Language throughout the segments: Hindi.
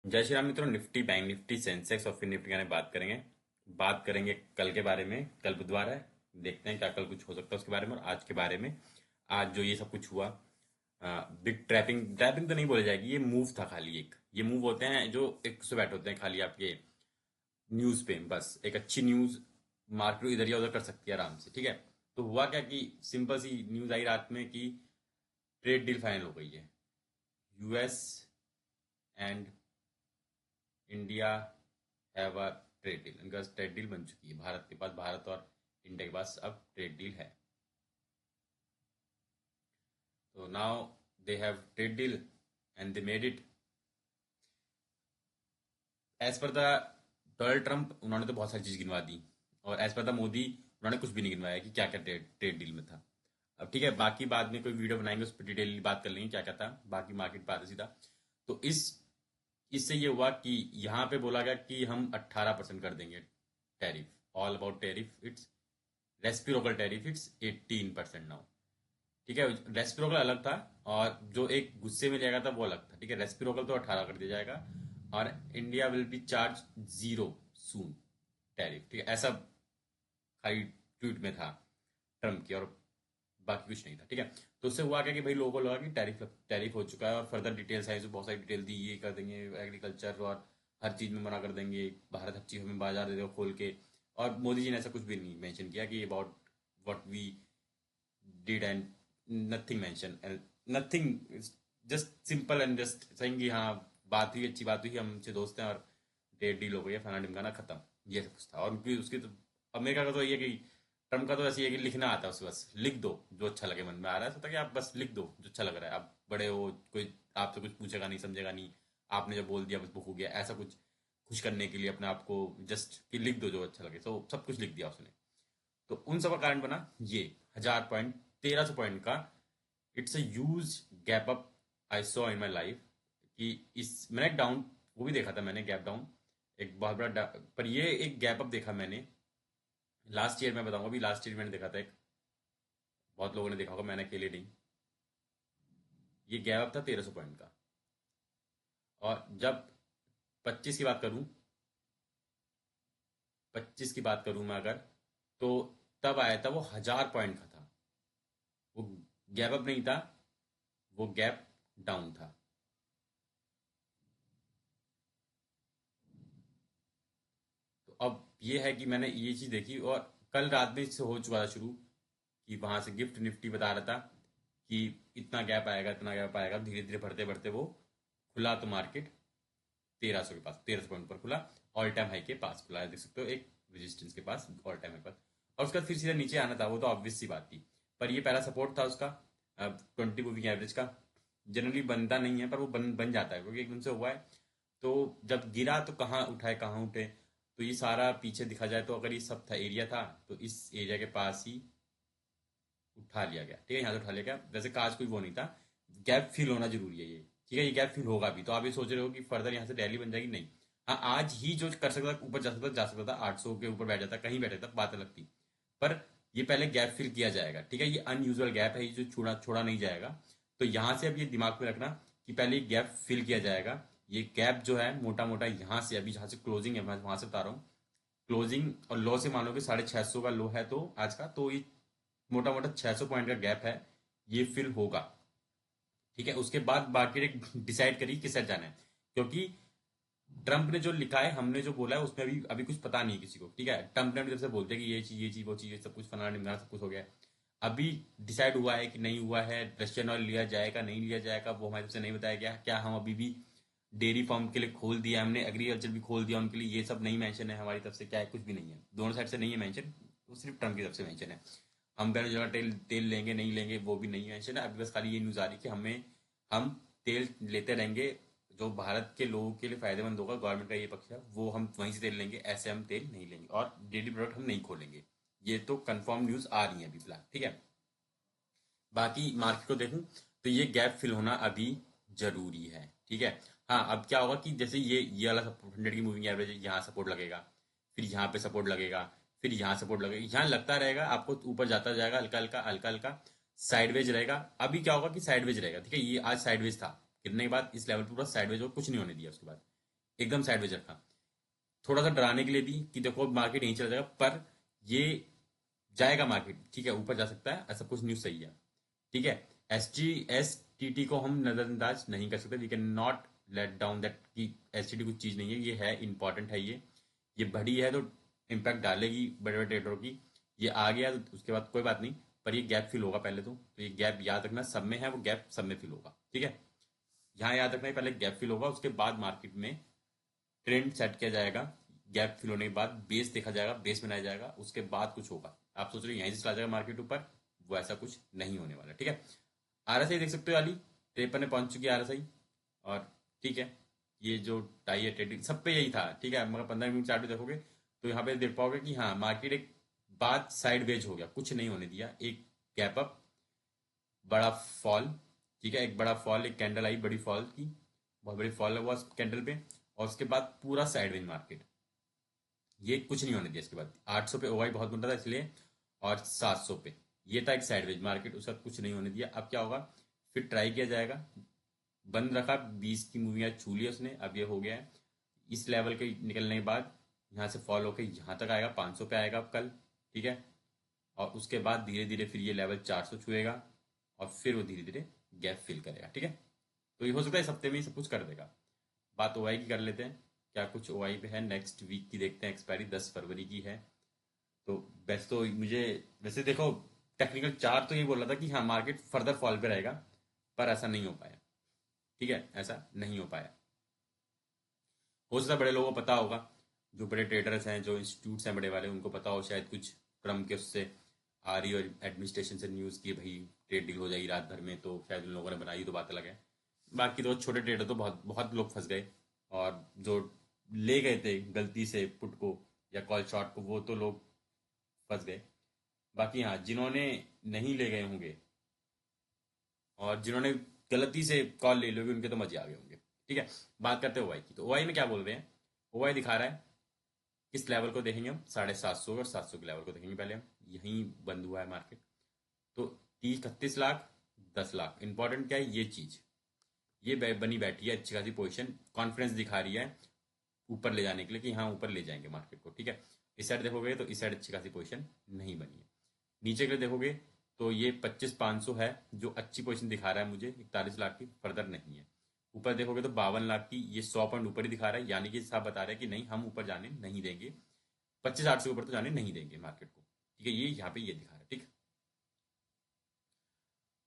जय श्री राम मित्रों। निफ्टी, बैंक निफ्टी, सेंसेक्स और फिर निफ्टी के बारे में बात करेंगे कल के बारे में। कल बुधवार है, देखते हैं क्या कल कुछ हो सकता है उसके बारे में। और आज के बारे में, आज जो ये सब कुछ हुआ, बिग ट्रैपिंग ट्रैपिंग तो नहीं बोली जाएगी, ये मूव था खाली। एक ये मूव होते हैं जो एक से बैठ होते हैं खाली आपके न्यूज पे। बस एक अच्छी न्यूज मार्केट इधर या उधर कर सकती है आराम से, ठीक है। तो हुआ क्या कि सिंपल सी न्यूज आई रात में कि ट्रेड डील फाइनल हो गई है। US and India have a trade deal. इनका ट्रेड डील बन चुकी है भारत के पास। भारत और इंडिया के पास अब ट्रेड डील है। तो now they have trade deal and they made it as per the Donald Trump. उन्होंने तो बहुत सारी चीज गिनवा दी, और एज पर द मोदी उन्होंने कुछ भी नहीं गिनवाया कि क्या क्या ट्रेड डील में था। अब ठीक है, बाकी बाद में कोई वीडियो बनाएंगे उस पर डिटेल बात कर लेंगे क्या क्या था। बाकी मार्केट पर आते सीधा। तो इससे ये हुआ कि यहाँ पे बोला गया कि हम 18% कर देंगे tariff. All about tariff, it's reciprocal tariff, it's 18% now. ठीक है, रेस्पिरोकल अलग था, और जो एक गुस्से में लिया गया था वो अलग था। ठीक है, रेस्पिरोकल तो 18 कर दिया जाएगा, और India will be charge zero soon tariff. ठीक है, ऐसा खाली ट्वीट में था ट्रम्प की, और बाकी कुछ नहीं था। ठीक है, तो उससे हुआ क्या कि भाई लोगों को लगा कि टैरिफ टैरिफ हो चुका है, और फर्दर डिटेल्स आई, बहुत सारी डिटेल दी, ये कर देंगे एग्रीकल्चर और हर चीज में मना कर देंगे, भारत हर चीज में बाजार दे देगा खोल के। और मोदी जी ने ऐसा कुछ भी नहीं मेंशन किया कि about what we did and nothing mention, nothing, just simple and just saying कि हाँ बात हुई, अच्छी बात हुई, हम हमसे दोस्त हैं, और डेट डील हो गई है, फलाना ढिमकाना, खत्म। ये सब कुछ था। और उनकी उसकी तो अमेरिका का तो ये कि ट्रम्प का तो ऐसे ही है कि लिखना आता है उसे, बस लिख दो जो अच्छा लगे, मन में आ रहा है सोचा कि आप बस लिख दो जो अच्छा लग रहा है। आप बड़े हो, कोई आपसे कुछ पूछेगा नहीं, समझेगा नहीं, आपने जब बोल दिया बस बुक हो गया, ऐसा कुछ खुश करने के लिए अपने आप को जस्ट कि लिख दो जो अच्छा लगे। तो सब कुछ लिख दिया उसने। तो उन सब का कारण बना ये 1000 पॉइंट, 1300 पॉइंट का। It's a huge gap up I saw in my life. कि इस मैंने एक डाउन वो भी देखा था मैंने, गैप डाउन एक बहुत बड़ा पर ये एक गैप अप देखा मैंने लास्ट ईयर। मैं बताऊंगा, अभी लास्ट ईयर मैंने देखा था एक, बहुत लोगों ने देखा होगा, मैंने अकेले नहीं। ये गैप अप था 1300 पॉइंट का। और जब 25 की बात करूं, 25 की बात करूं मैं अगर, तो तब आया था वो 1000 पॉइंट का था। वो गैप अप नहीं था, वो गैप डाउन था। तो अब ये है कि मैंने ये चीज देखी, और कल रात में इससे हो चुका था शुरू, कि वहां से गिफ्ट निफ्टी बता रहा था कि इतना गैप आएगा, इतना गैप आएगा। धीरे धीरे बढ़ते बढ़ते वो खुला तो मार्केट 1300 के पास, 1300 पॉइंट पर खुला। ऑल टाइम हाई के पास खुला है, देख सकते हो, एक रेजिस्टेंस के पास, ऑल टाइम हाई पर। और उसका फिर सीधा नीचे आना था, वो तो ऑब्वियस सी बात थी। पर ये पहला सपोर्ट था उसका 20 मूविंग एवरेज का। जनरली बनता नहीं है, पर वो बन जाता है क्योंकि एकदम से हुआ है। तो जब गिरा तो कहाँ उठाए कहाँ उठे। तो ये सारा पीछे दिखा जाए तो अगर ये सब था एरिया था, तो इस एरिया के पास ही उठा लिया गया। ठीक है, यहाँ से उठा लिया गया, वैसे काज कोई वो नहीं था। गैप फिल होना जरूरी है ये। ठीक है, ये गैप फिल होगा भी। तो आप ये सोच रहे हो कि फर्दर यहाँ से रैली बन जाएगी, नहीं। हाँ, आज ही जो कर सकता था, ऊपर जा सकता था 800 के ऊपर बैठ जाता, कहीं बैठे था, बात अलग थी। पर ये पहले गैप फिल किया जाएगा। ठीक है, ये अनयूजुअल गैप है, ये जो छोड़ा छोड़ा नहीं जाएगा। तो यहाँ से अब ये दिमाग में रखना कि पहले ये गैप फिल किया जाएगा। ये गैप जो है मोटा मोटा यहाँ से, अभी जहाँ से क्लोजिंग है मैं वहां से बता रहा हूँ, क्लोजिंग और लो से मान लो कि 650 का लो है तो आज का, तो ये मोटा मोटा 600 पॉइंट का गैप है, ये फिल होगा। ठीक है, उसके बाद मार्केट एक डिसाइड करी किस साइड जाना है। क्योंकि ट्रंप ने जो लिखा है, हमने जो बोला है, उसमें अभी अभी कुछ पता नहीं है किसी को। ठीक है, ट्रंप ने अपनी तरफ से बोलते हैं कि ये चीज वो चीज, ये सब कुछ फलाना ढिमकाना सब कुछ हो गया है। अभी डिसाइड हुआ है कि नहीं हुआ है, रशियन ऑयल लिया जाएगा नहीं लिया जाएगा, वो हमारी तरफ से नहीं बताया गया। क्या हम अभी भी डेयरी फार्म के लिए खोल दिया हमने, एग्रीकल्चर भी खोल दिया उनके लिए, ये सब नहीं मेंशन है हमारी तरफ से। क्या है, कुछ भी नहीं है, दोनों साइड से नहीं है मेंशन। वो सिर्फ ट्रंप की तरफ से मेंशन है। हम दोनों जगह तेल तेल लेंगे नहीं लेंगे वो भी नहीं मेंशन है। अभी बस खाली ये न्यूज आ रही है कि हम तेल लेते रहेंगे, जो भारत के लोगों के लिए फायदेमंद होगा, गवर्नमेंट का ये पक्ष है, वो हम वहीं से तेल लेंगे, ऐसे हम तेल नहीं लेंगे, और डेयरी प्रोडक्ट हम नहीं खोलेंगे। ये तो कंफर्म न्यूज आ रही है अभी फिलहाल। ठीक है, बाकी मार्केट को देखूं तो ये गैप फिल होना अभी जरूरी है। ठीक है, हाँ, अब क्या होगा कि जैसे ये वाला 100 की मूविंग एवरेज, यहाँ सपोर्ट लगेगा, फिर यहाँ पे सपोर्ट लगेगा, फिर यहाँ सपोर्ट लगेगा, यहाँ लगता रहेगा आपको, ऊपर जाता जाएगा, हल्का हल्का हल्का हल्का साइडवेज रहेगा। अभी क्या होगा कि साइडवेज रहेगा। ठीक है, ये आज साइडवेज था, गिरने के बाद इस लेवल पर पूरा साइडवेज, और कुछ नहीं होने दिया उसके बाद। एकदम साइडवेज रखा, थोड़ा सा डराने के लिए भी कि देखो मार्केट यहीं चला जाएगा, पर ये जाएगा मार्केट, ठीक है, ऊपर जा सकता है, ऐसा कुछ न्यूज सही है, ठीक है। एस टी टी को हम नजरअंदाज नहीं कर सकते, we can not let down that कि एस टी टी कुछ चीज नहीं है, ये है इंपॉर्टेंट है, ये बड़ी है तो इम्पैक्ट डालेगी बड़े बड़े ट्रेडरों की। ये आ गया तो उसके बाद कोई बात नहीं, पर ये गैप फिल होगा पहले तो ये गैप याद रखना, सब में है वो गैप, सब में फिल होगा, ठीक है। यहाँ याद रखना है पहले गैप फिल होगा, उसके बाद मार्केट में ट्रेंड सेट किया जाएगा, गैप फिल होने के बाद बेस देखा जाएगा, बेस बनाया जाएगा, उसके बाद कुछ होगा। आप सोच रहे हो यहीं से चला जाएगा मार्केट ऊपर, वो ऐसा कुछ नहीं होने वाला, ठीक है। आरएसआई देख सकते हो वाली 53 में पहुंच चुकी है आरएसआई, और ठीक है, ये जो टाई है ट्रेडिंग सब पे यही था, ठीक है, मगर 15 मिनट चार्ट पे देखोगे तो यहाँ पे देख पाओगे कि हाँ मार्केट एक बाद साइड वेज हो गया, कुछ नहीं होने दिया, एक गैप अप, बड़ा फॉल, ठीक है, एक बड़ा फॉल, एक कैंडल आई बड़ी फॉल की, बहुत बड़ी फॉल हुआ कैंडल पे, और उसके बाद पूरा साइडवेज मार्केट, ये कुछ नहीं होने दिया। इसके बाद 800 पे ओआई बहुत बन था इसलिए, और 700 पे ये था एक साइडवेज मार्केट, उसके बाद कुछ नहीं होने दिया। अब क्या होगा, फिर ट्राई किया जाएगा, बंद रखा, 20 की मूवियाँ छू ली उसने, अब ये हो गया है। इस लेवल के निकलने के बाद यहाँ से फॉल होकर यहाँ तक आएगा, 500 पे आएगा अब कल, ठीक है, और उसके बाद धीरे धीरे फिर ये लेवल 400 छुएगा, और फिर वो धीरे धीरे गैप फिल करेगा, ठीक है। तो ये हो सकता है इस हफ्ते में ही सब कुछ कर देगा। बात ओआई की कर लेते हैं, क्या कुछ ओआई पे है, नेक्स्ट वीक की देखते हैं, एक्सपायरी 10 फरवरी की है। तो वैसे तो मुझे, वैसे देखो टेक्निकल चार्ट तो ये बोल रहा था कि हाँ मार्केट फर्दर फॉल पे रहेगा, पर ऐसा नहीं हो पाया, ठीक है, ऐसा नहीं हो पाया। हो सकता है बड़े लोगों को पता होगा, जो बड़े ट्रेडर्स हैं, जो इंस्टीट्यूट्स हैं बड़े वाले, उनको पता हो शायद कुछ ट्रम्प के उससे आ रही, और एडमिनिस्ट्रेशन से न्यूज़ की भाई ट्रेड डील हो जाएगी रात भर में, तो शायद उन लोगों ने बनाई, तो बात अलग है। बाकी तो छोटे ट्रेडर तो बहुत बहुत लोग फंस गए, और जो ले गए थे गलती से पुट को या कॉल शॉर्ट को, वो तो लोग फंस गए। बाकी हाँ, जिन्होंने नहीं ले गए होंगे और जिन्होंने गलती से कॉल ले ली होगी, उनके तो मजे आ गए होंगे, ठीक है। बात करते हैं ओवाई की, तो ओवाई में क्या बोल रहे हैं, ओवाई दिखा रहा है, किस लेवल को देखेंगे हम, 750 और 700 के लेवल को देखेंगे पहले हम, यहीं बंद हुआ है मार्केट। तो 30 31 लाख, 10 लाख, इंपॉर्टेंट क्या है ये चीज, ये बनी बैठी है अच्छी खासी पोजीशन, कॉन्फिडेंस दिखा रही है ऊपर ले जाने के लिए कि हाँ ऊपर ले जाएंगे मार्केट को, ठीक है। इस साइड देखोगे तो इस साइड अच्छी खासी पोजीशन नहीं बनी है। नीचे के लिए देखोगे तो ये 25 500 है, जो अच्छी पोजीशन दिखा रहा है मुझे, 41 लाख की, फर्दर नहीं है। ऊपर देखोगे तो 52 लाख की, ये 100 पॉइंट ऊपर ही दिखा रहा है, यानी कि साहब बता रहे हैं कि नहीं हम ऊपर जाने नहीं देंगे, 25 800 के ऊपर तो जाने नहीं देंगे मार्केट को, ठीक है, ये यहाँ पे ये दिखा रहा है, ठीक है।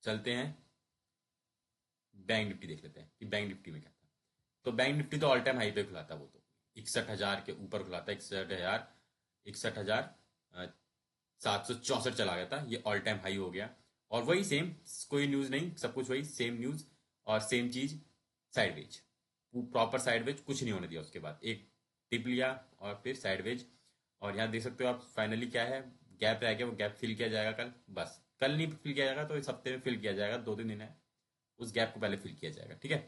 चलते हैं बैंक निफ्टी देख लेते हैं कि बैंक निफ्टी में क्या था। तो बैंक निफ्टी तो ऑल टाइम हाई पे खुला था, वो तो 61 हजार के ऊपर खुला था, 61 हजार, 61 हजार 764 चला गया था, ये ऑल टाइम हाई हो गया। और वही सेम, कोई न्यूज़ नहीं, सब कुछ वही सेम न्यूज़ और सेम चीज़, साइडवेज, प्रॉपर साइडवेज, कुछ नहीं होने दिया। उसके बाद एक टिप लिया और फिर साइडवेज, और यहाँ देख सकते हो आप फाइनली क्या है, गैप रह गया, वो गैप फिल किया जाएगा कल, बस कल नहीं फिल किया जाएगा तो इस हफ्ते में फिल किया जाएगा, 2 3 दिन है, उस गैप को पहले फिल किया जाएगा, ठीक है।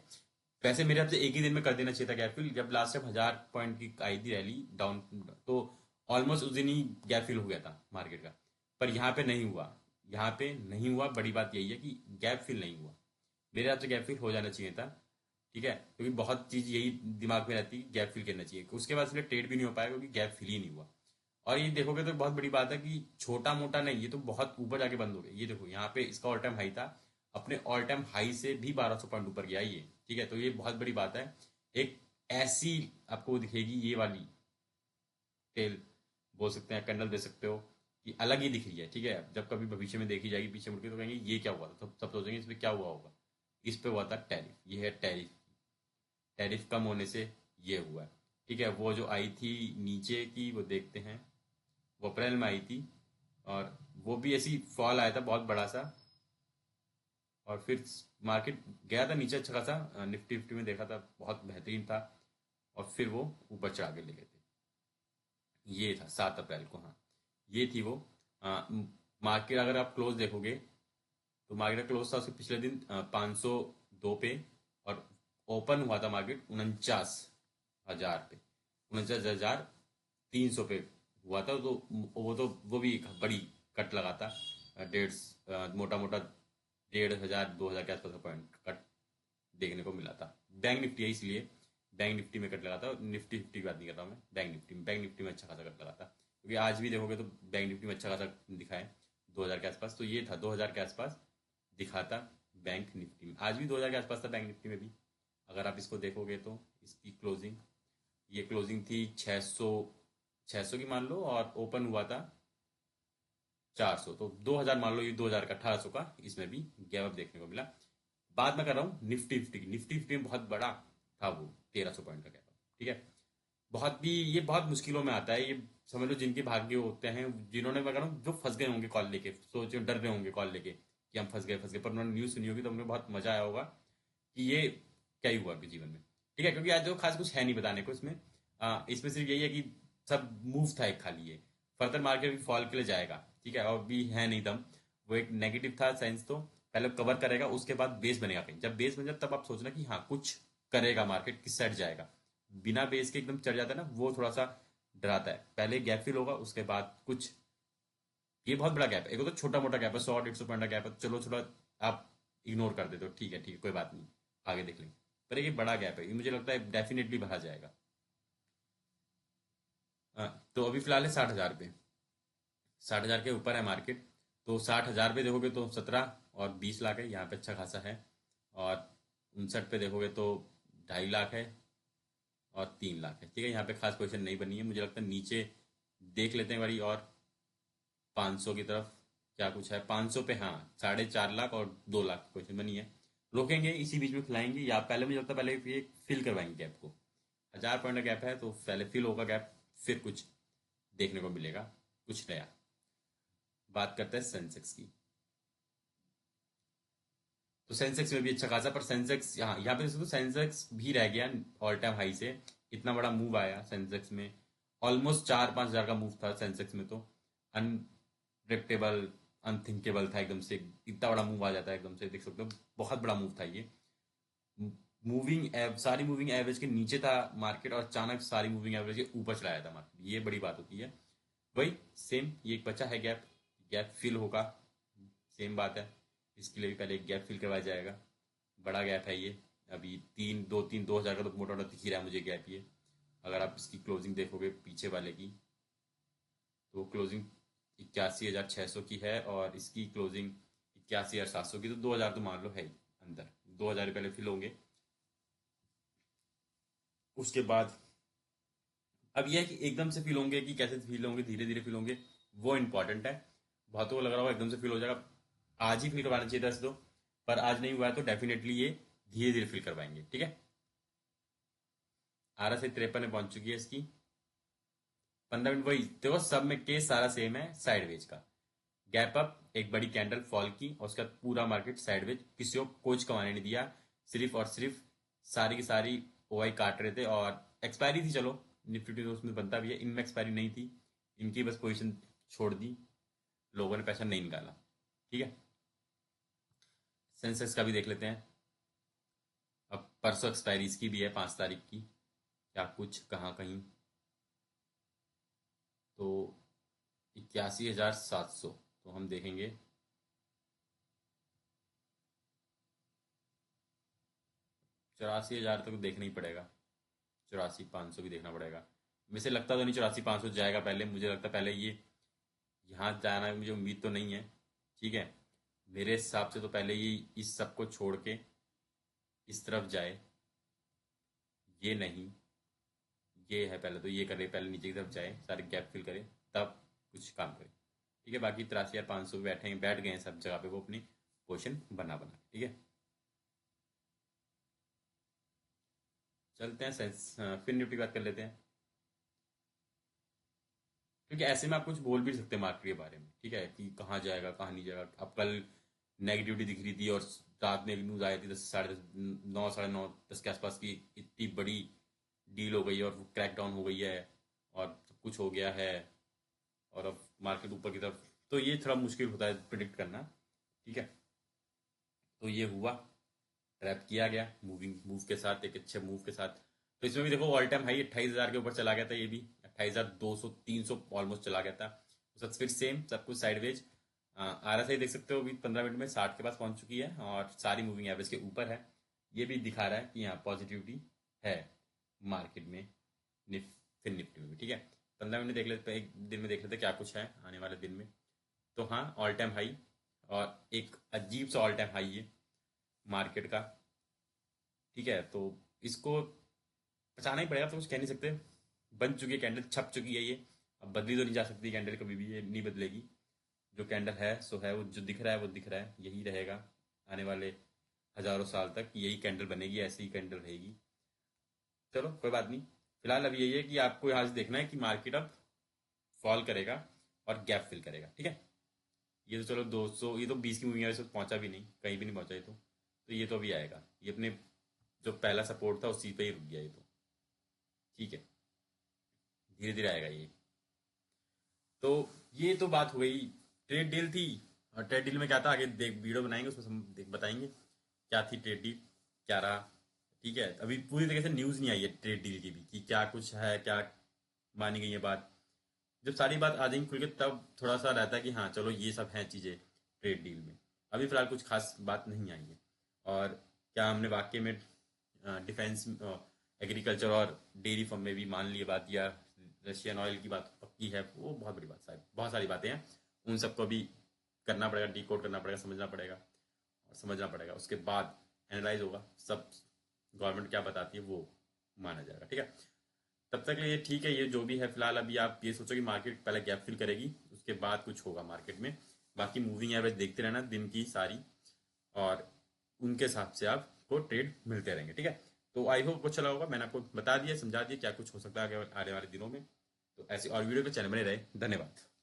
वैसे मेरे हिसाब से एक ही दिन में कर देना चाहिए था गैप फिल, जब लास्ट टाइम 1000 पॉइंट की आई थी रैली डाउन, तो ऑलमोस्ट उस दिन ही गैप फिल हो गया था मार्केट का, पर यहाँ पे नहीं हुआ, यहाँ पे नहीं हुआ, बड़ी बात यही है कि गैप फिल नहीं हुआ। मेरे हिसाब से गैप फिल हो जाना चाहिए था, ठीक है, क्योंकि बहुत चीज़ यही दिमाग में रहती है गैप फिल करना चाहिए, उसके बाद इसलिए ट्रेड भी नहीं हो पाएगा क्योंकि गैप फिल ही नहीं हुआ। और ये देखोगे तो बहुत बड़ी बात है कि छोटा मोटा नहीं, ये तो बहुत ऊपर जाके बंद हो गया, ये देखो यहाँ पे इसका ऑल टाइम हाई था, अपने ऑल टाइम हाई से भी 1200 पॉइंट ऊपर गया ये, ठीक है, तो ये बहुत बड़ी बात है। एक ऐसी आपको दिखेगी ये वाली टेल, बोल सकते हैं कैंडल दे सकते हो, कि अलग ही दिख रही है, ठीक है, जब कभी भविष्य में देखी जाएगी पीछे मुड़ के तो कहेंगे ये क्या हुआ था, सब सोचेंगे इसमें क्या हुआ होगा, इस पे हुआ था टैरिफ, ये है टैरिफ, टैरिफ कम होने से ये हुआ है, ठीक है। वो जो आई थी नीचे की, वो देखते हैं, वो अप्रैल में आई थी, और वो भी ऐसी फॉल आया था बहुत बड़ा सा, और फिर मार्केट गया था नीचे अच्छा खासा, निफ्टी फिफ्टी में देखा था बहुत बेहतरीन था, और फिर वो ऊपर चढ़ा के ले गए थे, ये था 7 अप्रैल को, हाँ ये थी वो। मार्केट अगर आप क्लोज देखोगे तो मार्केट क्लोज था उसके पिछले दिन 502 पे, और ओपन हुआ था मार्केट 49 हजार पे, 49 हजार 300 पे हुआ था, तो वो भी एक बड़ी कट लगा था, मोटा मोटा 1,500 2,000 के आसपास का पॉइंट कट देखने को मिला था। बैंक निफ्टी है इसलिए, बैंक निफ्टी में कट लगा था, निफ्टी फिफ्टी की बात नहीं कर रहा हूँ मैं, बैंक निफ्टी में अच्छा खासा कट लगा था, क्योंकि आज भी देखोगे तो बैंक निफ्टी में अच्छा खासा दिखा है 2000 के आसपास, तो ये था 2000 के आसपास दिखा था बैंक निफ्टी में, आज भी 2000 के आसपास था बैंक निफ्टी में भी। अगर आप इसको देखोगे तो इसकी क्लोजिंग, ये क्लोजिंग थी 600 की मान लो, और ओपन हुआ था 400, तो 2000 मान लो, ये 2000 का 1800 का इसमें भी गैप अप देखने को मिला। बात मैं कर रहा हूँ निफ्टी फिफ्टी की, निफ्टी फिफ्टी में बहुत बड़ा था वो 1300 पॉइंट का गैप अप, ठीक है। बहुत भी ये बहुत मुश्किलों में आता है ये, समझ लो जिनके भाग्य होते हैं, जिन्होंने, मैं कह रहा हूँ जो फंस गए होंगे कॉल लेके, सोच डर रहे होंगे कॉल लेके कि हम फंस गए, पर उन्होंने न्यूज़ सुनी होगी तो उन्हें बहुत मजा आया होगा कि ये क्या ही हुआ आपके जीवन में, ठीक है। क्योंकि आज जो खास कुछ है नहीं बताने को इसमें, इसमें सिर्फ यही है कि सब मूव था एक खाली, ये फर्दर मार्केट भी फॉल के लिए जाएगा, ठीक है, और भी है नहीं दम। वो एक नेगेटिव था साइंस, तो पहले कवर करेगा, उसके बाद बेस बनेगा कहीं, जब बेस बन जाए तब आप सोचना कि हाँ कुछ करेगा, मार्केट किस साइड जाएगा। बिना बेस के एकदम चढ़ जाता है ना, वो थोड़ा सा डराता है। पहले गैप फिल होगा, उसके बाद कुछ, ये बहुत बड़ा गैप है, एक तो छोटा मोटा गैप है, 100 150 पॉइंट का गैप है, चलो थोड़ा आप इग्नोर कर देते हो, ठीक है कोई बात नहीं, आगे देख लेंगे। पर ये बड़ा गैप है, ये मुझे लगता है डेफिनेटली भरा जाएगा। तो अभी फिलहाल है 60,000 पे, 60,000 के ऊपर है मार्केट। तो 60,000 पे देखोगे तो 17 और 20 लाख है, यहाँ पे अच्छा खासा है। और 59 पे देखोगे तो 2.5 लाख है, और 3 लाख है, ठीक है। यहाँ पे खास पोजीशन नहीं बनी है, मुझे लगता है नीचे देख लेते हैं बड़ी, और 500 की तरफ क्या कुछ है, 500 पे हाँ 4.5 लाख और 2 लाख की पोजीशन बनी है। रोकेंगे इसी बीच में, खिलाएंगे, या पहले मुझे लगता है पहले ये फिल करवाएंगे गैप को। 1000 पॉइंट का गैप है तो पहले फिल होगा गैप, फिर कुछ देखने को मिलेगा, कुछ नया। बात करते हैं सेंसेक्स की। तो सेंसेक्स में भी अच्छा खासा, पर सेंसेक्स यहाँ पे तो सेंसेक्स भी रह गया ऑल टाइम हाई से, इतना बड़ा मूव आया सेंसेक्स में, ऑलमोस्ट 4-5 हजार का मूव था सेंसेक्स में, तो अनप्रेडिक्टेबल, अनथिंकेबल था एकदम से, इतना बड़ा मूव आ जाता है एकदम से, देख सकते हो बहुत बड़ा मूव था ये। सारी मूविंग एवरेज के नीचे था मार्केट, और अचानक सारी मूविंग एवरेज के ऊपर चला जाता मार्केट, ये बड़ी बात होती है। वही सेम, ये एक बचा है गैप, गैप फिल होगा, सेम बात है, इसके लिए भी पहले एक गैप फिल करवाया जाएगा। बड़ा गैप है ये, अभी 2,000 का तो मोटा मोटा दिख ही रहा है मुझे गैप ये। अगर आप इसकी क्लोजिंग देखोगे पीछे वाले की, तो क्लोजिंग 81,600 की है, और इसकी क्लोजिंग 81,700 की, तो 2,000 तो मान लो है ही अंदर, 2,000 पहले फिल होंगे। उसके बाद अब यह है कि एकदम से फील होंगे कि कैसे फील होंगे, धीरे धीरे फील होंगे, वो इंपॉर्टेंट है। बहुतों को लग रहा होगा एकदम से फील हो जाएगा, आज ही फील करवाना चाहिए था इसे तो, पर आज नहीं हुआ है तो डेफिनेटली ये धीरे धीरे फील करवाएंगे, ठीक है। 1253 में पहुंच चुकी है इसकी, 15 मिनट वही देखो, सब में केस सारा सेम है, साइडवेज का गैप अप, एक बड़ी कैंडल फॉल की, और उसका पूरा मार्केट साइडवेज, किसी को कुछ कमाने नहीं दिया, सिर्फ और सिर्फ सारी की सारी ओआई काट रहे थे, और एक्सपायरी थी, चलो निफ्टी तो उसमें बनता भी है, इनमें एक्सपायरी नहीं थी, इनकी बस पोजीशन छोड़ दी, लोगों ने पैसा नहीं निकाला, ठीक है। सेंसेक्स का भी देख लेते हैं, अब परसों एक्सपायरी इसकी भी है 5 तारीख की, क्या कुछ कहाँ कहीं, तो 81,700, तो हम देखेंगे 84,000 तक देखना ही पड़ेगा, 84,500 भी देखना पड़ेगा। वैसे लगता तो नहीं 84,500 जाएगा, पहले मुझे लगता पहले ये यहाँ जाना, मुझे उम्मीद तो नहीं है, ठीक है। मेरे हिसाब से तो पहले ये इस सब को छोड़ के इस तरफ जाए, ये नहीं, ये है पहले, तो ये करे, पहले नीचे की तरफ जाए, सारे गैप फिल करे, तब कुछ काम करे, ठीक है। बाकी 83,500 बैठ गए हैं सब जगह पे, वो अपनी पोजिशन बना बना, ठीक है। चलते हैं फिर निफ्टी की बात कर लेते हैं, क्योंकि ऐसे में आप कुछ बोल भी सकते हैं मार्केट के बारे में, ठीक है, कि कहाँ जाएगा कहाँ नहीं जाएगा। अब कल नेगेटिविटी दिख रही थी, और रात में एक न्यूज़ आई थी 10, 9, 9:30 के आसपास की, इतनी बड़ी डील हो गई है, और क्रैकडाउन हो गई है, और सब कुछ हो गया है, और अब मार्केट ऊपर की तरफ, तो ये थोड़ा मुश्किल होता है प्रिडिक्ट करना, ठीक है। तो ये हुआ, ट्रैप किया गया मूविंग मूव के साथ, एक अच्छे मूव के साथ। तो इसमें भी देखो ऑल टाइम हाई 28,000 के ऊपर चला गया था, ये भी 28,200 300 ऑलमोस्ट चला गया था। तो फिर सेम सब कुछ साइडवेज, RSI देख सकते हो अभी 15 मिनट में 60 के पास पहुंच चुकी है, और सारी मूविंग एवरेज के ऊपर है, ये भी दिखा रहा है कि यहाँ पॉजिटिविटी है। मार्केट में, फिर निफ्टी में भी। ठीक है, 15 मिनट देख लेते, एक दिन में देख लेते क्या कुछ है आने वाले दिन में। तो हाँ, ऑल टाइम हाई, और एक अजीब सा ऑल टाइम हाई है मार्केट का। ठीक है, तो इसको बचाना ही पड़ेगा, तो कुछ कह नहीं सकते। बन चुकी है कैंडल, छप चुकी है ये, अब बदली तो नहीं जा सकती कैंडल, कभी भी ये नहीं बदलेगी। जो कैंडल है सो है, वो जो दिख रहा है वो दिख रहा है, यही रहेगा आने वाले हजारों साल तक, यही कैंडल बनेगी, ऐसी ही कैंडल रहेगी। चलो कोई बात नहीं, फिलहाल अभी यही है कि आपको यहाँ से देखना है कि मार्केट अब फॉल करेगा और गैप फिल करेगा। ठीक है, ये तो चलो 200, ये तो 20 की मूविंग एवरेज पहुंचा भी नहीं, कहीं भी नहीं पहुंचा ये तो ये तो अभी आएगा, ये अपने जो पहला सपोर्ट था उसी पे ही रुक गया ये तो। ठीक है, धीरे धीरे आएगा ये। तो ये तो बात हो गई, ट्रेड डील थी। और ट्रेड डील में क्या था, आगे देख वीडियो बनाएंगे उसमें हम बताएंगे क्या थी ट्रेड डील, क्या रहा। ठीक है, अभी पूरी तरीके से न्यूज़ नहीं आई है ट्रेड डील की भी कि क्या कुछ है, क्या मानी गई है बात। जब सारी बात आ जाएंगी खुल के, तब थोड़ा सा रहता है कि हाँ चलो ये सब हैं चीज़ें ट्रेड डील में। अभी फिलहाल कुछ खास बात नहीं आई है। और क्या हमने वाकई में डिफेंस, एग्रीकल्चर और डेयरी फर्म में भी मान लिए बात, या रशियन ऑयल की बात पक्की है, वो बहुत बड़ी बात, सारी बहुत सारी बातें हैं। उन सबको भी करना पड़ेगा, डिकोड करना पड़ेगा, समझना पड़ेगा, और समझना पड़ेगा, उसके बाद एनालाइज होगा सब, गवर्नमेंट क्या बताती है वो माना जाएगा। ठीक है, तब तक ये ठीक है, ये जो भी है फिलहाल अभी आप ये सोचो कि मार्केट पहले गैप फिल करेगी, उसके बाद कुछ होगा मार्केट में। बाकी मूविंग एवरेज देखते रहना दिन की सारी, और उनके हिसाब से आपको ट्रेड मिलते रहेंगे। ठीक है, तो आई होप कुछ चला होगा, मैंने आपको बता दिया, समझा दिया क्या कुछ हो सकता है आगे आने वाले दिनों में। तो ऐसी और वीडियो पे चैनल बने रहे, धन्यवाद।